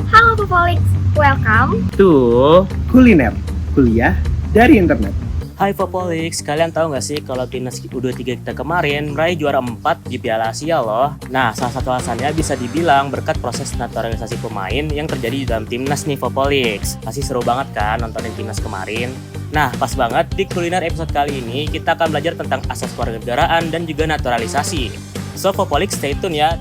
Halo Popolix, welcome Tuh, kuliner, kuliah dari internet. Hai Popolix, kalian tahu nggak sih kalau timnas U23 kita kemarin meraih juara 4 di Piala Asia loh. Nah, salah satu alasannya bisa dibilang berkat proses naturalisasi pemain yang terjadi di dalam timnas nih Popolix. Pasti seru banget kan nontonin timnas kemarin. Nah, pas banget di kuliner episode kali ini kita akan belajar tentang asas kewarganegaraan dan juga naturalisasi. So Popolix stay tune ya.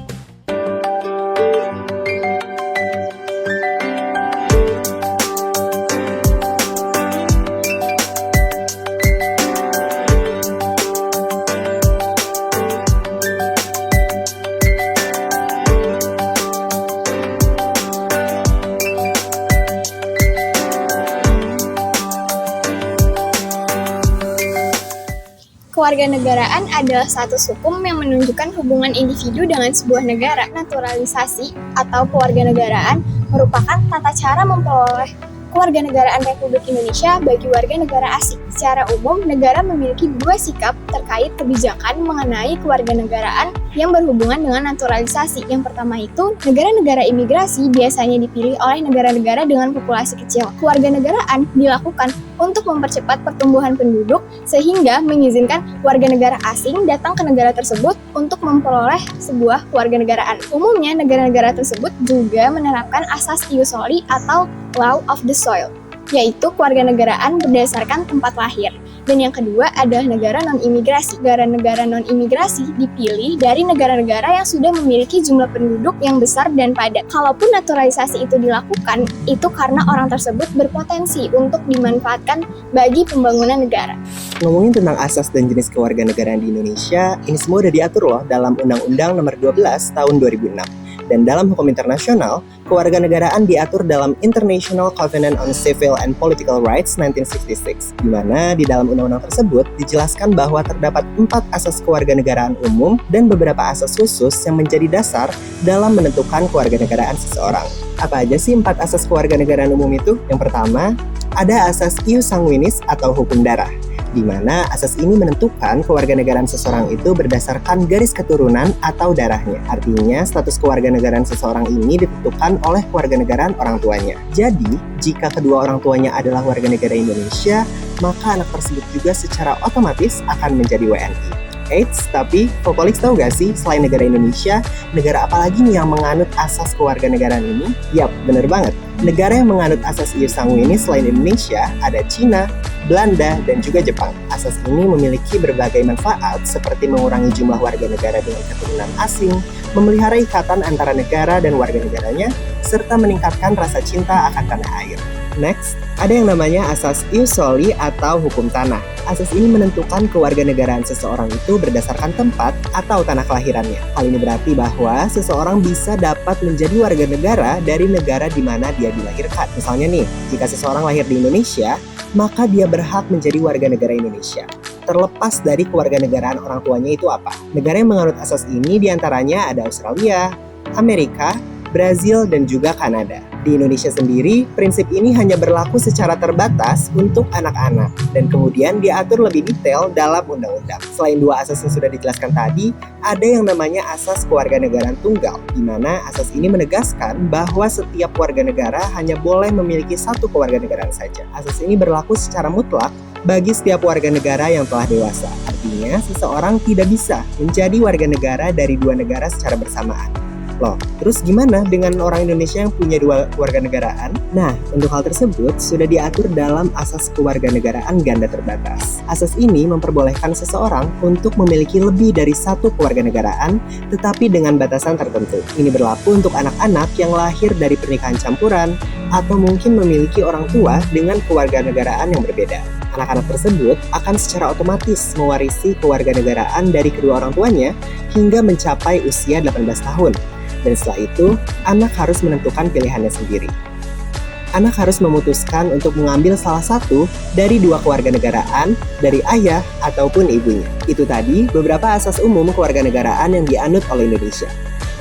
Kewarganegaraan adalah status hukum yang menunjukkan hubungan individu dengan sebuah negara. Naturalisasi atau kewarganegaraan merupakan tata cara memperoleh kewarganegaraan Republik Indonesia bagi warga negara asing. Secara umum, negara memiliki dua sikap terkait kebijakan mengenai kewarganegaraan yang berhubungan dengan naturalisasi. Yang pertama itu, negara-negara imigrasi biasanya dipilih oleh negara-negara dengan populasi kecil. Kewarganegaraan dilakukan untuk mempercepat pertumbuhan penduduk sehingga mengizinkan warga negara asing datang ke negara tersebut untuk memperoleh sebuah kewarganegaraan. Umumnya, negara-negara tersebut juga menerapkan asas ius soli atau law of the soil, yaitu kewarganegaraan berdasarkan tempat lahir. Dan yang kedua adalah negara non-imigrasi. Negara-negara non-imigrasi dipilih dari negara-negara yang sudah memiliki jumlah penduduk yang besar dan padat. Kalaupun naturalisasi itu dilakukan, itu karena orang tersebut berpotensi untuk dimanfaatkan bagi pembangunan negara. Ngomongin tentang asas dan jenis kewarganegaraan di Indonesia, ini semua udah diatur loh dalam Undang-Undang Nomor 12 Tahun 2006. Dan dalam hukum internasional, kewarganegaraan diatur dalam International Covenant on Civil and Political Rights 1966, di mana di dalam undang-undang tersebut dijelaskan bahwa terdapat 4 asas kewarganegaraan umum dan beberapa asas khusus yang menjadi dasar dalam menentukan kewarganegaraan seseorang. Apa aja sih 4 asas kewarganegaraan umum itu? Yang pertama, ada asas ius sanguinis atau hukum darah, di mana asas ini menentukan kewarganegaraan seseorang itu berdasarkan garis keturunan atau darahnya. Artinya, status kewarganegaraan seseorang ini ditentukan oleh kewarganegaraan orang tuanya. Jadi, jika kedua orang tuanya adalah warga negara Indonesia, maka anak tersebut juga secara otomatis akan menjadi WNI. Eits, tapi Popolix tahu gak sih, selain negara Indonesia, negara apa lagi nih yang menganut asas kewarganegaraan ini? Yap, bener banget. Negara yang menganut asas ius sanguinis selain Indonesia ada Cina, Belanda, dan juga Jepang. Asas ini memiliki berbagai manfaat seperti mengurangi jumlah warga negara dengan keturunan asing, memelihara ikatan antara negara dan warga negaranya, serta meningkatkan rasa cinta akan tanah air. Next, ada yang namanya asas ius soli atau hukum tanah. Asas ini menentukan kewarganegaraan seseorang itu berdasarkan tempat atau tanah kelahirannya. Hal ini berarti bahwa seseorang bisa dapat menjadi warga negara dari negara di mana dia dilahirkan. Misalnya nih, jika seseorang lahir di Indonesia, maka dia berhak menjadi warga negara Indonesia, terlepas dari kewarganegaraan orang tuanya itu apa. Negara yang menganut asas ini diantaranya ada Australia, Amerika, Brazil, dan juga Kanada. Di Indonesia sendiri, prinsip ini hanya berlaku secara terbatas untuk anak-anak dan kemudian diatur lebih detail dalam undang-undang. Selain dua asas yang sudah dijelaskan tadi, ada yang namanya asas kewarganegaraan tunggal, di mana asas ini menegaskan bahwa setiap warga negara hanya boleh memiliki satu kewarganegaraan saja. Asas ini berlaku secara mutlak bagi setiap warga negara yang telah dewasa. Artinya, seseorang tidak bisa menjadi warga negara dari dua negara secara bersamaan. Loh, terus gimana dengan orang Indonesia yang punya dua kewarganegaraan? Nah, untuk hal tersebut sudah diatur dalam asas kewarganegaraan ganda terbatas. Asas ini memperbolehkan seseorang untuk memiliki lebih dari satu kewarganegaraan, tetapi dengan batasan tertentu. Ini berlaku untuk anak-anak yang lahir dari pernikahan campuran, atau mungkin memiliki orang tua dengan kewarganegaraan yang berbeda. Anak-anak tersebut akan secara otomatis mewarisi kewarganegaraan dari kedua orang tuanya hingga mencapai usia 18 tahun. Dan setelah itu, anak harus menentukan pilihannya sendiri. Anak harus memutuskan untuk mengambil salah satu dari dua kewarganegaraan dari ayah ataupun ibunya. Itu tadi beberapa asas umum kewarganegaraan yang dianut oleh Indonesia.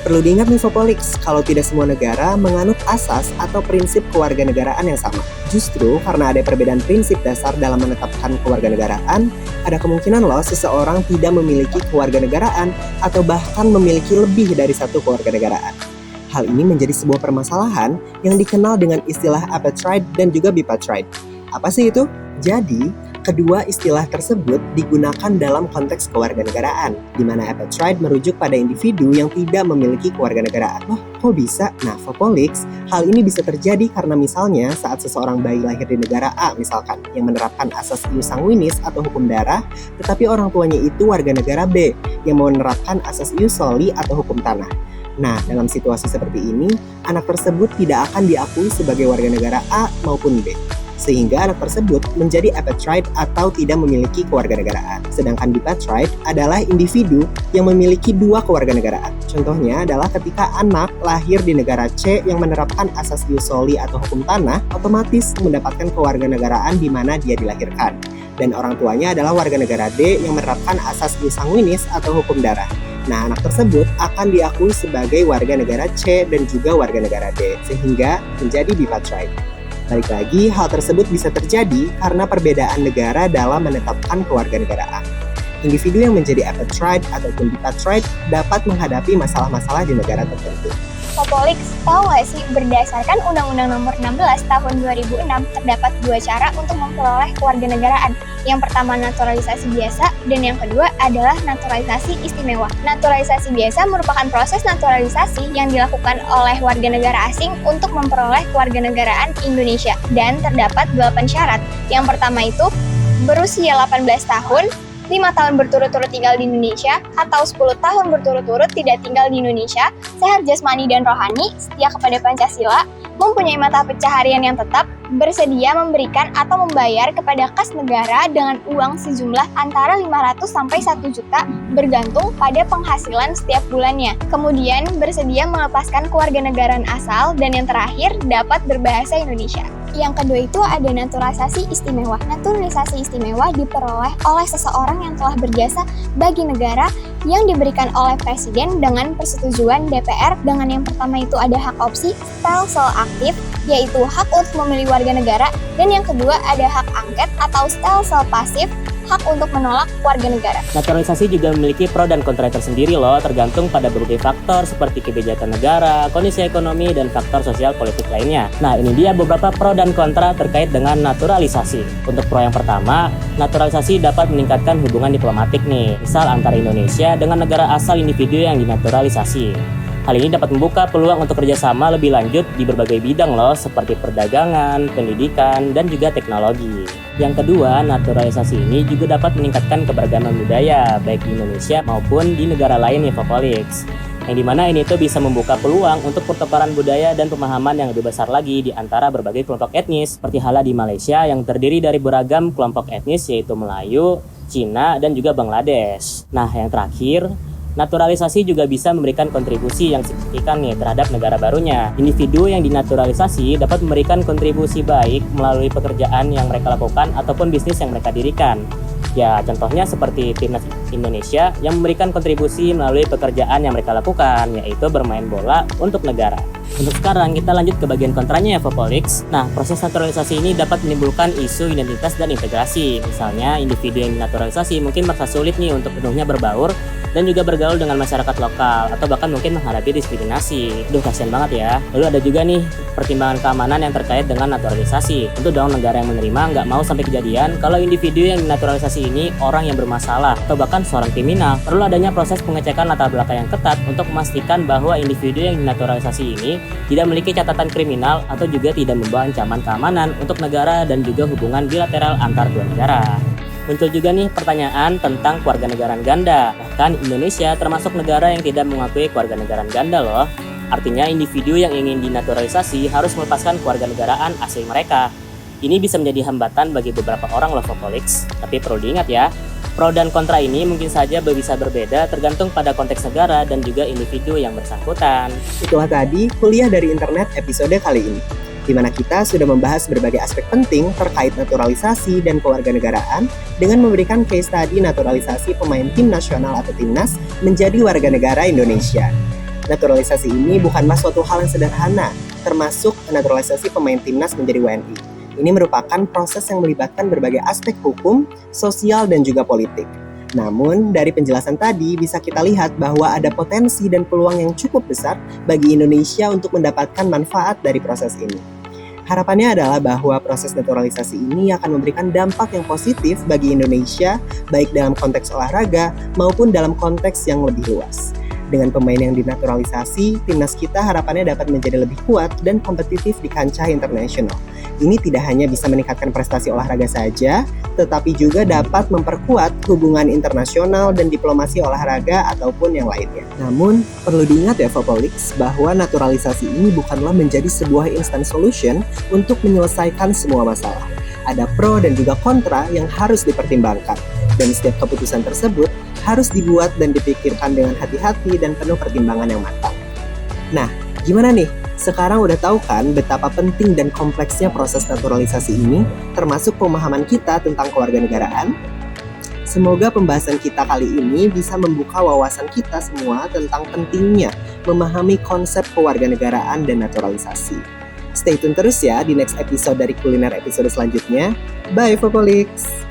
Perlu diingat nih Popolix, kalau tidak semua negara menganut asas atau prinsip kewarganegaraan yang sama. Justru karena ada perbedaan prinsip dasar dalam menetapkan kewarganegaraan, ada kemungkinan loh seseorang tidak memiliki kewarganegaraan atau bahkan memiliki lebih dari satu kewarganegaraan. Hal ini menjadi sebuah permasalahan yang dikenal dengan istilah apartheid dan juga bipartheid. Apa sih itu? Jadi, kedua istilah tersebut digunakan dalam konteks kewarganegaraan, di mana apartheid merujuk pada individu yang tidak memiliki kewarganegaraan. Loh, kok bisa? Nah, Fopolix, hal ini bisa terjadi karena misalnya saat seseorang bayi lahir di negara A misalkan, yang menerapkan asas ius sanguinis atau hukum darah, tetapi orang tuanya itu warga negara B, yang menerapkan asas ius soli atau hukum tanah. Nah, dalam situasi seperti ini, anak tersebut tidak akan diakui sebagai warga negara A maupun B, sehingga anak tersebut menjadi apartheid atau tidak memiliki kewarganegaraan. Sedangkan bipartheid adalah individu yang memiliki dua kewarganegaraan. Contohnya adalah ketika anak lahir di negara C yang menerapkan asas ius soli atau hukum tanah, otomatis mendapatkan kewarganegaraan di mana dia dilahirkan. Dan orang tuanya adalah warga negara D yang menerapkan asas ius sanguinis atau hukum darah. Nah, anak tersebut akan diakui sebagai warga negara C dan juga warga negara D, sehingga menjadi bipartheid. Balik lagi, hal tersebut bisa terjadi karena perbedaan negara dalam menetapkan kewarganegaraan. Individu yang menjadi apartheid ataupun bipartheid dapat menghadapi masalah-masalah di negara tertentu. Fopolix, tahu nggak sih berdasarkan Undang-Undang Nomor 16 Tahun 2006 terdapat dua cara untuk memperoleh kewarganegaraan. Yang pertama naturalisasi biasa dan yang kedua adalah naturalisasi istimewa. Naturalisasi biasa merupakan proses naturalisasi yang dilakukan oleh warga negara asing untuk memperoleh kewarganegaraan Indonesia dan terdapat 8 syarat. Yang pertama itu berusia 18 tahun, 5 tahun berturut-turut tinggal di Indonesia, atau 10 tahun berturut-turut tidak tinggal di Indonesia, sehat jasmani dan rohani, setia kepada Pancasila, mempunyai mata pencaharian yang tetap, bersedia memberikan atau membayar kepada kas negara dengan uang sejumlah antara 500 sampai 1 juta bergantung pada penghasilan setiap bulannya. Kemudian bersedia melepaskan kewarganegaraan asal dan yang terakhir dapat berbahasa Indonesia. Yang kedua itu ada naturalisasi istimewa. Naturalisasi istimewa diperoleh oleh seseorang yang telah berjasa bagi negara yang diberikan oleh Presiden dengan persetujuan DPR. Dengan yang pertama itu ada hak opsi stelsel aktif, yaitu hak untuk memilih warga negara, dan yang kedua ada hak angket atau stelsel pasif, hak untuk menolak warga negara. Naturalisasi juga memiliki pro dan kontra tersendiri loh, tergantung pada berbagai faktor seperti kebijakan negara, kondisi ekonomi, dan faktor sosial politik lainnya. Nah, ini dia beberapa pro dan kontra terkait dengan naturalisasi. Untuk pro yang pertama, naturalisasi dapat meningkatkan hubungan diplomatik nih, misal antara Indonesia dengan negara asal individu yang dinaturalisasi. Hal ini dapat membuka peluang untuk kerjasama lebih lanjut di berbagai bidang loh, seperti perdagangan, pendidikan, dan juga teknologi. Yang kedua, naturalisasi ini juga dapat meningkatkan keberagaman budaya, baik di Indonesia maupun di negara lain ya Fopolix. Yang dimana ini tuh bisa membuka peluang untuk pertukaran budaya dan pemahaman yang lebih besar lagi di antara berbagai kelompok etnis, seperti halnya di Malaysia yang terdiri dari beragam kelompok etnis yaitu Melayu, Cina, dan juga Bangladesh. Nah, yang terakhir, naturalisasi juga bisa memberikan kontribusi yang signifikan nih terhadap negara barunya. Individu yang dinaturalisasi dapat memberikan kontribusi baik melalui pekerjaan yang mereka lakukan ataupun bisnis yang mereka dirikan. Ya, contohnya seperti Timnas Indonesia yang memberikan kontribusi melalui pekerjaan yang mereka lakukan, yaitu bermain bola untuk negara. Untuk sekarang, kita lanjut ke bagian kontranya ya Fopolix. Nah, proses naturalisasi ini dapat menimbulkan isu identitas dan integrasi. Misalnya, individu yang dinaturalisasi mungkin merasa sulit nih untuk penuhnya berbaur dan juga bergaul dengan masyarakat lokal, atau bahkan mungkin menghadapi diskriminasi. Duh, kasihan banget ya. Lalu ada juga nih pertimbangan keamanan yang terkait dengan naturalisasi. Untuk dalam negara yang menerima nggak mau sampai kejadian kalau individu yang dinaturalisasi ini orang yang bermasalah atau bahkan seorang kriminal. Perlu adanya proses pengecekan latar belakang yang ketat untuk memastikan bahwa individu yang dinaturalisasi ini tidak memiliki catatan kriminal atau juga tidak membawa ancaman keamanan untuk negara dan juga hubungan bilateral antar dua negara. Muncul juga nih pertanyaan tentang kewarganegaraan ganda. Bahkan Indonesia termasuk negara yang tidak mengakui kewarganegaraan ganda loh. Artinya individu yang ingin dinaturalisasi harus melepaskan kewarganegaraan asli mereka. Ini bisa menjadi hambatan bagi beberapa orang loh Fopolix. Tapi perlu diingat ya, pro dan kontra ini mungkin saja bisa berbeda tergantung pada konteks negara dan juga individu yang bersangkutan. Itulah tadi kuliah dari internet episode kali ini, di mana kita sudah membahas berbagai aspek penting terkait naturalisasi dan kewarganegaraan dengan memberikan case study naturalisasi pemain tim nasional atau timnas menjadi warga negara Indonesia. Naturalisasi ini bukanlah suatu hal yang sederhana, termasuk naturalisasi pemain timnas menjadi WNI. Ini merupakan proses yang melibatkan berbagai aspek hukum, sosial, dan juga politik. Namun, dari penjelasan tadi bisa kita lihat bahwa ada potensi dan peluang yang cukup besar bagi Indonesia untuk mendapatkan manfaat dari proses ini. Harapannya adalah bahwa proses naturalisasi ini akan memberikan dampak yang positif bagi Indonesia, baik dalam konteks olahraga maupun dalam konteks yang lebih luas. Dengan pemain yang dinaturalisasi, timnas kita harapannya dapat menjadi lebih kuat dan kompetitif di kancah internasional. Ini tidak hanya bisa meningkatkan prestasi olahraga saja, tetapi juga dapat memperkuat hubungan internasional dan diplomasi olahraga ataupun yang lainnya. Namun, perlu diingat ya Vopolix, bahwa naturalisasi ini bukanlah menjadi sebuah instant solution untuk menyelesaikan semua masalah. Ada pro dan juga kontra yang harus dipertimbangkan, dan setiap keputusan tersebut harus dibuat dan dipikirkan dengan hati-hati dan penuh pertimbangan yang matang. Nah, gimana nih? Sekarang udah tahu kan betapa penting dan kompleksnya proses naturalisasi ini, termasuk pemahaman kita tentang kewarganegaraan? Semoga pembahasan kita kali ini bisa membuka wawasan kita semua tentang pentingnya memahami konsep kewarganegaraan dan naturalisasi. Stay tune terus ya di next episode dari Kuliner episode selanjutnya. Bye Vopolix!